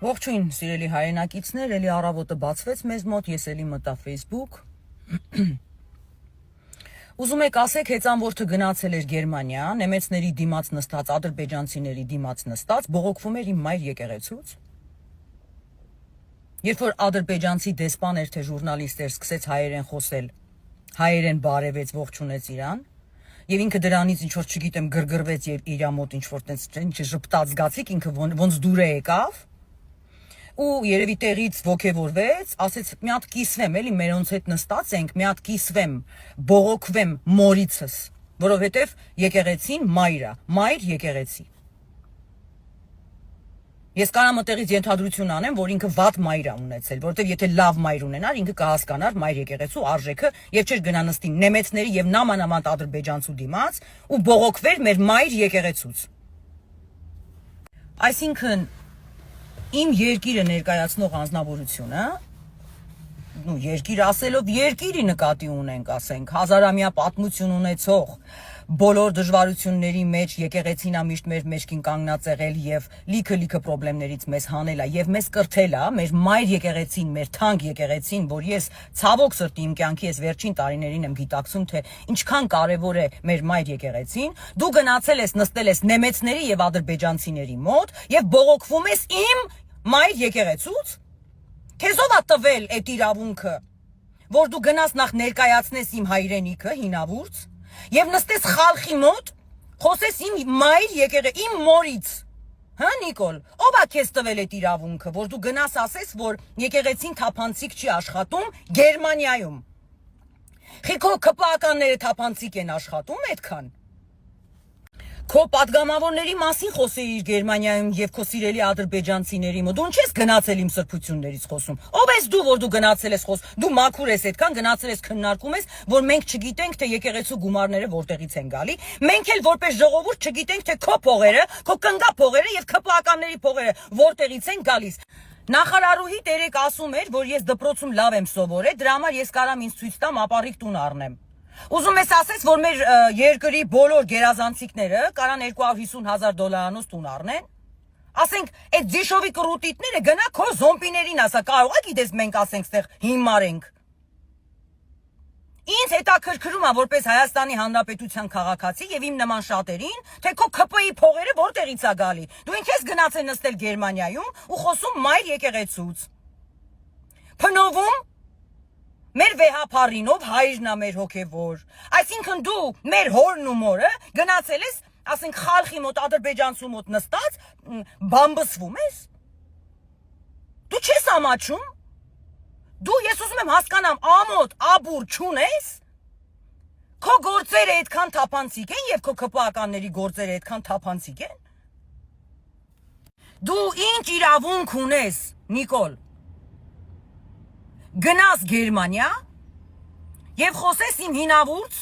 Ողջույն, սիրելի հայրենակիցներ, էլի առավոտը բացվեց մեզ մոտ, ես էլի մտա Facebook։ Ուզում եք ասեք, հեծանվորդը գնացել էր Գերմանիա, նեմեցների դիմաց նստած, ադրբեջանցիների դիմաց նստած, բողոքվում էր իմ մայր եկեղեցուց։ Երբ որ ադրբեջանցի դեսպան էր, թե ժուրնալիստ էր, սկսեց հայերեն խոսել, հայերեն բարևեց, ողջունեց իրան, եւ ինքը դրանից ինչ որ չգիտեմ գրգռվեց եւ իր մոտ ինչ որ տենց ինչ ժպտած զգացիկ, ինքը ոնց դուր է եկավ։ Ու երևի տեղից ոգևորվեց, ասեց մի հատ կիսվեմ, էլի մերոնց հետ նստած ենք, մի հատ կիսվեմ, բողոքվեմ մորիցս, որովհետև եկեղեցին մայր է, մայր եկեղեցի։ Ես կարամ այդտեղից ենթադրություն անեմ, որ ինքը վատ մայր է ունեցել, որովհետև եթե լավ մայր ունենար, ինքը կհասկանար մայր եկեղեցու արժեքը եւ չէր գնա նստի նեմեցների եւ նամանավանդ ադրբեջանցու դիմաց ու բողոքվեր մեր մայր եկեղեցուց։ Այսինքն իմ երկիրը ներկայացնող անձնավորությունը, երկիր ասելով երկիրի նկատի ունենք, ասենք, հազարամյա պատմություն ունեցող, բոլոր դժվարությունների մեջ եկեղեցին միշտ մեր մեջքին կանգնած եղել եւ լիքը խնդիրներից մեզ հանել է եւ մեզ կրթել է, մեր մայր եկեղեցին, մեր թանկ եկեղեցին, որ ես ցավոք սրտի իմ կյանքի ես վերջին տարիներին եմ գիտակցում, թե ինչքան կարեւոր է մեր մայր եկեղեցին, դու գնացել ես նստել ես նեմեցների եւ ադրբեջանցիների մոտ եւ բողոքվում ես իմ մայր եկեղեցուց։ Քեզ ով է տվել այդ իրավունքը, որ դու գնաս նախ ներկայացնես իմ հայրենիքը հինավուրց եւ նստես խալխի մոտ, խոսես իմ մայր եկեղեցի, իմ մորից։ Հա Նիկոլ, ով է քեզ տվել այդ իրավունքը, որ դու գնաս ասես, որ եկեղեցին թափանցիկ չի աշխատում Գերմանիայում։ Քո քպականները թափանցիկ են աշխատում այդքան։ Քո падգամավորների մասին խոսեիր Գերմանիայում եւ քո սիրելի ադրբեջանցիների մոտ։ Դու ինչ ես գնացել իմ սրբություններից խոսում։ Ով ես դու, որ դու գնացել ես խոս։ Դու մաքուր ես այդքան գնացել ես քննարկում ես, որ մենք չգիտենք թե եկեղեցու գումարները որտեղից են գալի։ Մենք էլ որպես ժողովուրդ չգիտենք թե քո փողերը, քո կնգա փողերը եւ քպականների փողերը որտեղից են գալիս։ Նախարարուհի Տերեկ ասում էր, որ ես դպրոցում լավ եմ սովորել, դրա համար ես կարամ ինձ ցույց տամ ապառիկ տուն առնեմ։ Ուզում ես ասես, որ մեր երկրի բոլոր գերազանցիկները կարան $250,000 տուն առնեն։ Ասենք, այդ Ձիշովի կռուտիտները գնա քո զոմբիներին ասա, կարող է գիտես մենք ասենք ստեղ հիմարենք։ Ինձ հետաքրքրում է որպես Հայաստանի Հանրապետության քաղաքացի եւ իմ նման շատերին, թե քո ԿՊ-ի փողերը որտեղից է գալի։ Դու ինչ ես գնացել նստել Գերմանիայում ու խոսում մայր եկեղեցուց։ Փնովում մեր վեհապարինով հայրն է մեր հոգևոր։ Այսինքն դու մեր հորն ու մորը գնացել ես, ասենք խալխի մոտ ադրբեջանցու մոտ նստած, բամբսվում ես։ Դու չես ամաչում։ Դու ես ուզում եմ հասկանամ, ամոթ, աբուր չունես։ Քո գործերը այդքան թափանցիկ են եւ քո ԿՊ-ականների գործերը այդքան թափանցիկ են։ Դու ինչ իրավունք ունես, Նիկոլ։ Գնաս Գերմանիա եւ խոսես իմ հինավուրց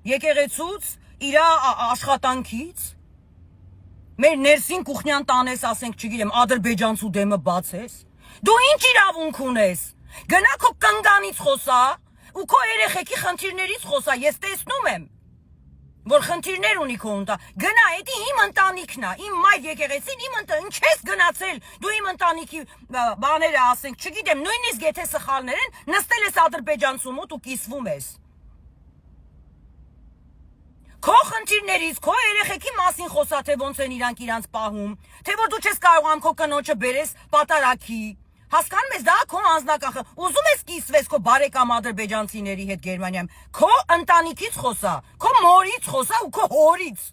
եկեղեցուց, իր աշխատանքից, մեր ներսին կուխնյան տանես, ասենք, չգիտեմ, ադրբեջանցու դեմը բացես։ Դու ինչ իրավունք ունես։ Գնա քո կնգանից խոսա ու քո երեխեքի խնդիրներից խոսա, ես տեսնում եմ, որ խնդիրներ ունի քո ընտա։ Գնա, էդի իմ ընտանիքն է, իմ մայր եկեղեցին, իմ ընտանիք, ինչ ես գնացել, դու իմ ընտանիքի բաները ասենք, չգիտեմ, նույնիսկ եթե սխալներ են, նստել ես ադրբեջանցու մոտ ու կիսվում ես։ Քո խնդիրներից, քո երեխեքի մասին խոսա, թե ոնց են իրանք իրանց պահում, թե որ դու չես կարողանում քո կնոջը բերես պատարակի։ Հասկանում ես, դա քո անձնական ուզում ես կիսվես քո բարեկամ ադրբեջանցիների հետ Գերմանիայում, քո ընտանիքից խոսա, քո մորից խոսա ու քո հորից։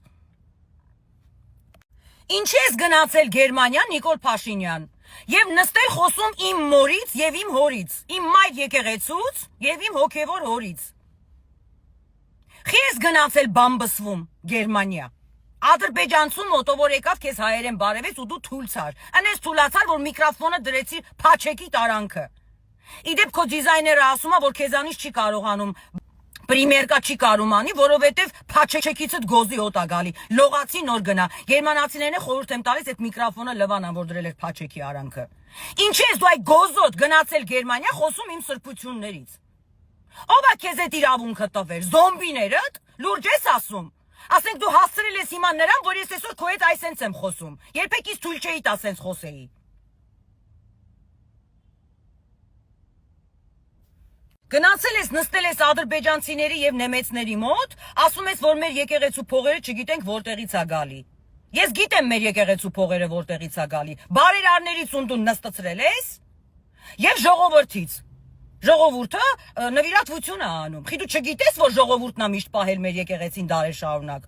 Ինչ ես գնացել Գերմանիա, Նիկոլ Փաշինյան, եւ նստել խոսում իմ մորից եւ իմ հորից, իմ մայր եկեղեցուց եւ իմ հոգեվոր հորից։ Խի ես գնացել բամբսվում Գերմանիա։ Ադրբեջանցու մոտով որ եկավ քեզ հայերեն բարևեց ու դու թույլ ցար։ Անես թույլացար, որ միկրոֆոնը դրեցի փաչեկի տարանքը։ Իդեպ քո դիզայները ասում է, որ քեզանից չի կարողանում պրիմերկա չի կարում անի, որովհետև փաչեկիցդ գոզի հոտ է գալի։ Լողացի նոր գնա։ Գերմանացիներն խորհուրդ եմ տալիս այդ միկրոֆոնը լվանան, որ դրել եք փաչեկի արանքը։ Ինչ ես դու այ գոզոտ գնացել Գերմանիա խոսում իմ սրբություններից։ Ով է քեզ այդ իրավունքը տվել։ Զոմբիներդ լուրջ ես ասում։ Ասենք դու հասցրել ես հիմա նրան, որ ես այսօր քո հետ այսենց եմ խոսում։ Երբեք ինձ թույլ չէի տա ասենց խոսեի։ Գնացել ես նստել ես ադրբեջանցիների եւ նեմեցների մոտ, ասում ես, որ մեր եկեղեցու փողերը չգիտենք որտեղից է գալի։ Ես գիտեմ մեր եկեղեցու փողերը որտեղից է գալի։ Բարերարներից ու դու նստացրել ես եւ ժողովրդից։ Ժողովուրդը նվիրատվություն է անում։ Խի դու չգիտես, որ ժողովուրդն է միշտ պահել մեր եկեղեցին դարեր շարունակ։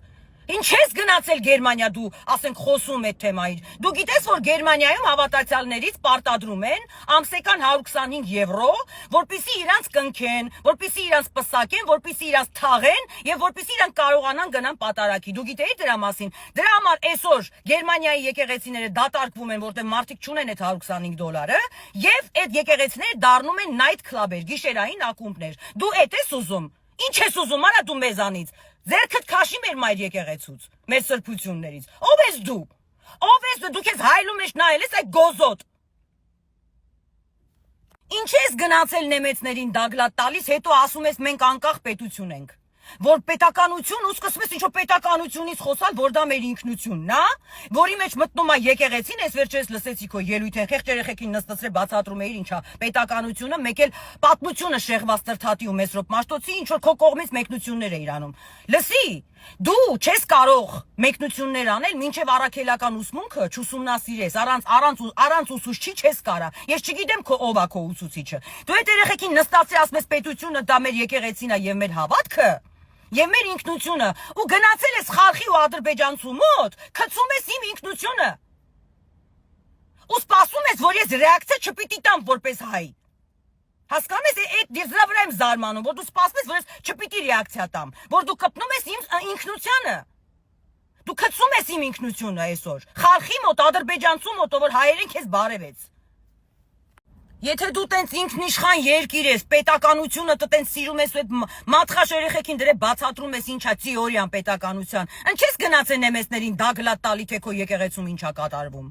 Ինչ ես գնացել Գերմանիա դու, ասենք խոսում այդ թեմայից։ Դու գիտես, որ Գերմանիայում հավատացյալներից պարտադրում են ամսական 125 եվրո, որպեսզի իրանց կնքեն, որպեսզի իրանց պսակեն, որպեսզի իրանց թաղեն եւ որպեսզի իրանք կարողանան գնան պատարակի։ Դու գիտեի դրա մասին։ Դրա համար այսօր Գերմանիայի եկեղեցիները դատարկվում են, որտեղ մարդիկ չունեն այդ 125 դոլարը, եւ այդ եկեղեցիները դառնում են night club-եր, գիշերային ակումբներ։ Դու այդ ես ուզում։ Ինչ ես ուզում, արա դու մեզանից։ Ձերքդ քաշի մեր մայր եկեղեցուց, մեր սրբություններից։ Ով ես դու։ Ով ես դու քեզ հայլում ես նայել ես այդ գոզոտ։ Ինչ ես գնացել նեմեցներին դագլատ տալիս, հետո ասում ես մենք անկախ պետություն ենք։ Որ պետականություն ու սկսում ես ինչ-որ պետականությունից խոսալ, որ դա մեր ինքնությունն է, որի մեջ մտնում է եկեղեցին, այս վերջերս լսեցի քո ելույթին, խեղճ երեխեքին նստացրել բացատրում էիր ինչա պետականությունը, մեկ էլ պատմությունը շեղված Տրթատի ու Մեսրոպ Մաշտոցի ինչ որ քո կողմից մեկնություններ էիր անում։ Լսի, դու չես կարող մեկնություններ անել, մինչև առաքելական ուսմունքը չուսումնասիրես, առանց ուսուցչի չես կարա։ Ես չգիտեմ քո ով է քո ուսուցիչը։ Դու այդ երեխեքին նստացրի ասում ես պետությունը դա մեր եկեղեցին է եւ մեր հավատքը։ Եվ մեր ինքնությունը ու գնացել ես խարխի ու ադրբեջանցու մոտ, գցում ես իմ ինքնությունը։ Ու սպասում ես, որ ես ռեակցիա չպիտի տամ որպես հայ։ Հասկանում ես, այդ դրա վրա եմ զարմանում, որ դու սպասում ես, որ ես չպիտի ռեակցիա տամ, որ դու կպնում ես իմ ինքնությանը։ Դու գցում ես իմ ինքնությունը այսօր։ Խարխի մոտ, ադրբեջանցու մոտ, որ հայերեն քեզ բարևեց։ Եթե դու տենց ինքնիշխան երկիր ես, պետականությունը տենց սիրում ես ու այդ մատխաշ երեխեքին դրե բացատրում ես ինչա թեորիան պետականության, ընչես գնացել նեմեսներին դագլատ տալի թե քո եկեղեցում ինչա կատարվում։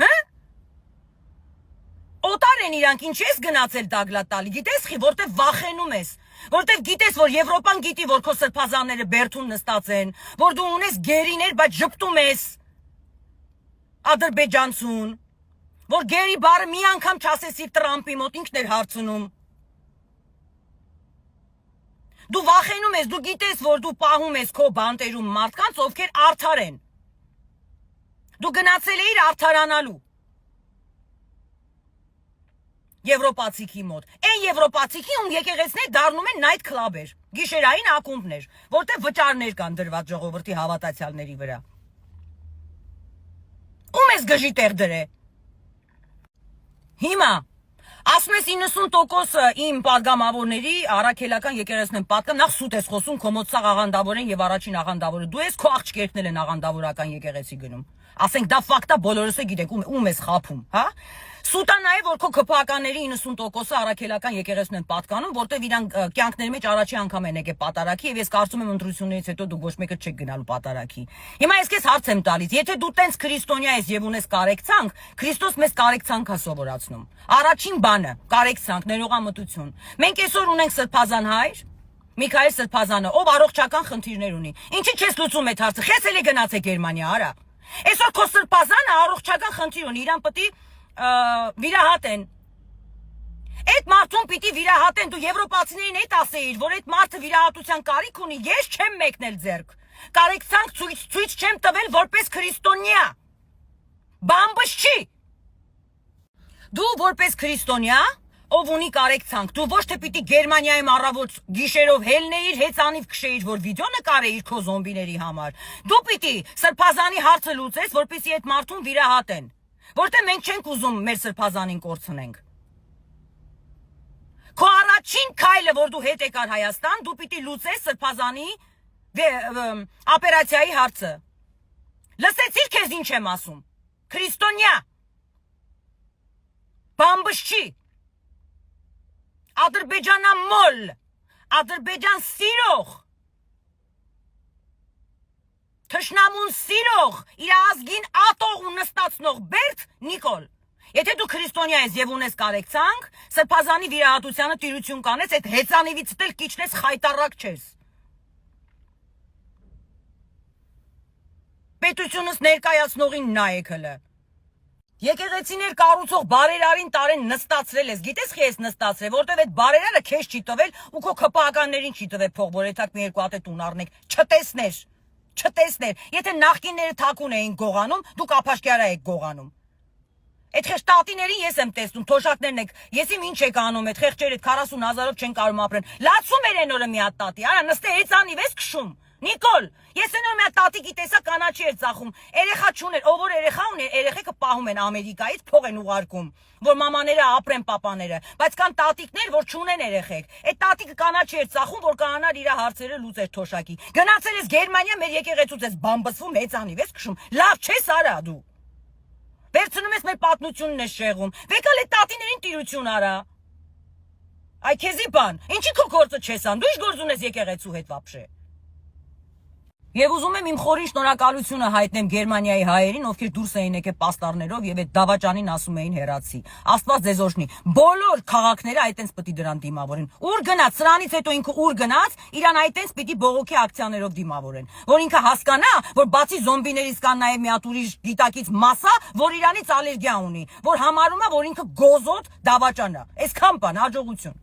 Հա? Օտար են իրանք, ինչ ես գնացել դագլատ տալի, գիտես խի, որտեվ վախենում ես, որտեվ գիտես, որ Եվրոպան գիտի, որ քո սրբազանները բերթում նստած են, որ դու ունես գերիներ, բայց ժպտում ես ադրբեջանցուն։ Որ գերի բարը մի անգամ չասեցիր Տրամպի մոտ ինքն էր հարցնում։ Դու վախենում ես, դու գիտես, որ դու պահում ես քո բանտերում մարդկանց, ովքեր արդար են։ Դու գնացել էիր արդարանալու։ Եվրոպացիքի մոտ։ Այն եվրոպացիքի ում եկեղեցիներ դառնում են night club-եր, գիշերային ակումբներ, որտեղ վճարներ կան դրված ժողովրդի հավատացյալների վրա։ Ում ես գժի տեղ դրե։ Հիմա ասում ես 90% իմ падգամավորների առաքելական եկեղեցին են պատկան, նախ սուտ ես խոսում, քո մոտ սաղ աղանդավոր են եւ առաջին աղանդավորը դու ես, քո աղջիկներն են աղանդավորական եկեղեցի գնում։ Ասենք դա ֆակտ է, բոլորս է գիտեք ում ես խափում, հա։ Սուտա նաև որ քո քփականների 90%-ը առաքելական եկեղեցին են պատկանում, որտեվ իրանք կյանքների մեջ առաջի անգամ են եկել պատարակի եւ ես կարծում եմ ընտրություններից հետո դուք ոչ մեկը չեք գնալու պատարակի։ Հիմա ես քեզ հարց եմ տալիս, եթե դու տենց քրիստոնյա ես եւ ունես կարեկցանք, Քրիստոս մեզ կարեկցանք է սովորացնում։ Առաջին բանը՝ կարեկցանք, ներողամտություն։ Մենք այսօր ունենք Սրբազան հայր, Միքայել Սրբազանը, ով առողջական խնդիրներ ունի։ Ինչի՞ չես լուծում այդ հարցը։ Խես էլի գնացեք Գերմանիա, արա։ Այսօր քո Սրբազանը առողջական խնդիր ունի, իրան պետք է վիրահատեն։ Այդ մարդուն պիտի վիրահատեն, դու եվրոպացիներին այդ ասեիր, որ այդ մարդը վիրահատության կարիք ունի, ես չեմ մեկնել ձեռք։ Կարեկցանք ցույց չեմ տվել որպես քրիստոնյա։ Բամբս չի։ Դու որպես քրիստոնյա, ով ունի կարեկցանք, դու ոչ թե պիտի Գերմանիայում առավոտ գիշերով հելնեիր, հեծանիվ քշեիր, որ վիդեո նկարեիր քո զոմբիների համար։ Դու պիտի Սրբազանի հարցը լուծես, որպեսզի այդ մարդուն վիրահատեն։ Որտեղ մենք չենք ուզում մեր Սրբազանին կորցնենք։ Քո առաջին քայլը, որ դու հետ եկար Հայաստան, դու պիտի լուծես Սրբազանի օպերացիայի հարցը։ Լսեցիր քեզ ինչ եմ ասում։ Քրիստոնյա։ Բամբս չի։ Ադրբեջանամոլ, Ադրբեջան սիրող, թշնամուն սիրող, իր ազգին ատող ու նստացնող Բերդ Նիկոլ։ Եթե դու քրիստոնյա ես եւ ունես կարեկցանք, Սրբազանի վիրահատությանը տիրություն կանես, այդ հեծանիվից էլ քիչնես խայտարակ չես։ Պետությունս ներկայացնողին նայեք հլը։ Եկեղեցիներ կառուցող բարերարին տարեն նստացրել ես, գիտես խի ես նստացրել, որտեվ այդ բարերարը քեզ չի տվել ու քո քպականներին չի տվել փող, որ եթակ մի երկու հատ տուն առնեք, չտեսներ, եթե նախկինները թակուն էին գողանում, դուք ապաշկյարա եք գողանում։ Այդ խեղճ տատիներին ես եմ տեսնում, թոշակներն եք, ես իմ ինչ եք անում, այդ խեղճերը 40,000-ով չեն կարող ապրեն։ Լացում էր այն օրը մի հատ տատի, արա նստե հեծանիվ ես քշում։ Նիկոլ, ես այն օր մի հատ տատիկի տեսա կանաչի էր ծախում, երեխա չուներ, ով որ երեխա ուներ, երեխեքը պահում են Ամերիկայից, փող են ուղարկում, որ մամաները ապրեն պապաները, բայց կան տատիկներ, որ չունեն երեխեք։ Այդ տատիկը կանաչի էր ծախում, որ կանանար իր հարցերը լուծեր թոշակի։ Գնացել ես Գերմանիա, մեր եկեղեցուց ես բամբսվում, հեծանիվ ես քշում։ Լավ չես արա դու։ Վերցնում ես մեր պատմությունն ես շեղում։ Վեկալ այդ տատիներին տիրություն արա։ Այ քեզի բան, ինչի քո գործը չես ան, դու ինչ գործ ունես եկեղեցու հետ վաբշե։ Եվ ուզում եմ իմ խորին շնորհակալությունը հայտնեմ Գերմանիայի հայերին, ովքեր դուրս էին եկել պաստառներով եւ այդ դավաճանին ասում էին հերացի։ Աստված ձեզ օժնի։ Բոլոր քաղաքները այտենց պետք է դրան դիմավորեն։ Ուր գնաց, սրանից հետո ինքը ուր գնաց, իրան այտենց պիտի բողոքի ակցիաներով դիմավորեն։ Որ ինքը հասկանա, որ բացի զոմբիներից կան նաեւ մի հատ ուրիշ դիտակից մասա, որ իրանից ալերգիա ունի, որ համարում է, որ ինքը գոզոտ դավաճան է։ Այսքան բան, հաջողություն։